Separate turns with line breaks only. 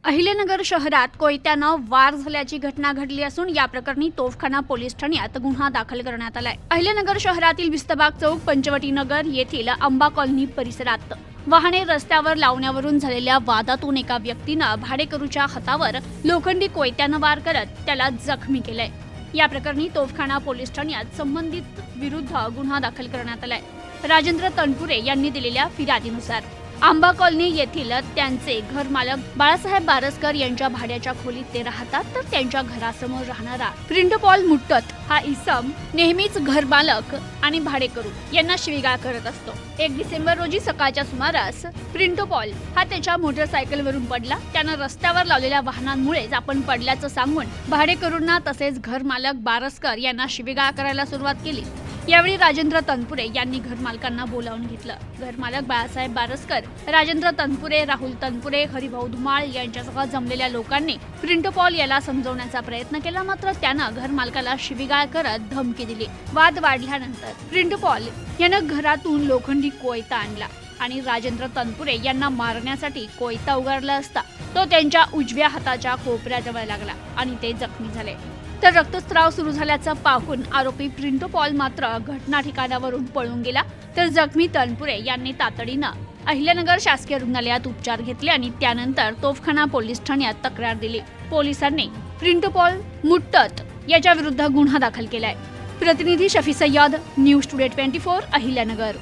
अहिल्यानगर शहरात कोयत्यानं वार झाल्याची घटना घडली असून या प्रकरणी तोफखाना पोलीस ठाण्यात गुन्हा दाखल करण्यात आलाय। अहिल्यानगर शहरातील विस्तबाग चौक, पंचवटी नगर येथील अंबा कॉलनी परिसरात वाहने रस्त्यावर लावण्यावरून झालेल्या वादातून एका व्यक्तीनं भाडेकरूच्या हातावर लोखंडी कोयत्यानं वार करत त्याला जखमी केलंय। या प्रकरणी तोफखाना पोलीस ठाण्यात संबंधित विरुद्ध गुन्हा दाखल करण्यात आलाय। राजेंद्र तनपुरे यांनी दिलेल्या फिर्यादीनुसार आंबा कॉलनी येथील त्यांचे घर मालक बाळासाहेब बारसकर यांच्या भाड्याच्या खोलीत ते राहतात, तर त्यांच्या घरासमोर राहणारा प्रिंटपॉल मुट्टत हा इसम नेहमीच घर मालक आणि भाडेकरू यांना शिवीगाळ करत असतो। 1 डिसेंबर रोजी सकाळच्या सुमारास प्रिंटपॉल हा त्याच्या मोटरसायकलवरून पडला। त्यानं रस्त्यावर लावलेल्या वाहनांमुळेच आपण पडल्याचं सांगून भाडेकरूंना तसेच घर मालक बारसकर यांना शिवीगाळ करायला सुरुवात केली। यावेळी राजेंद्र तनपुरे यांनी घर मालकांना बोलावून घेतलं। घर मालक बाळासाहेब बारसकर, राजेंद्र तनपुरे, राहुल तनपुरे, हरिभाऊ धुमाळ यांच्यासह जमलेल्या लोकांनी प्रिंटपॉल याला समजवण्याचा प्रयत्न केला, मात्र त्यानं घर मालकाला शिवीगाळ करत धमकी दिली। वाद वाढल्यानंतर प्रिंटपॉल यानं घरातून लोखंडी कोयता आणला आणि राजेंद्र तनपुरे यांना मारण्यासाठी कोयता उगारला असता तो त्यांच्या उजव्या हाताच्या कोपऱ्याजवळ लागला आणि ते जखमी झाले। तर रक्तस्राव सुरू झाल्याचं पाहून आरोपी प्रिंटपॉल मात्र घटना ठिकाणावरून पळून गेला, तर जखमी तनपुरे यांनी तातडीनं अहिल्यानगर शासकीय रुग्णालयात उपचार घेतले आणि त्यानंतर तोफखाना पोलीस ठाण्यात तक्रार दिली। पोलिसांनी प्रिंटपॉल मुट्टत याच्या विरुद्ध गुन्हा दाखल केलाय। प्रतिनिधी शफी सय्यद, न्यूज टुडे 24, अहिल्यानगर।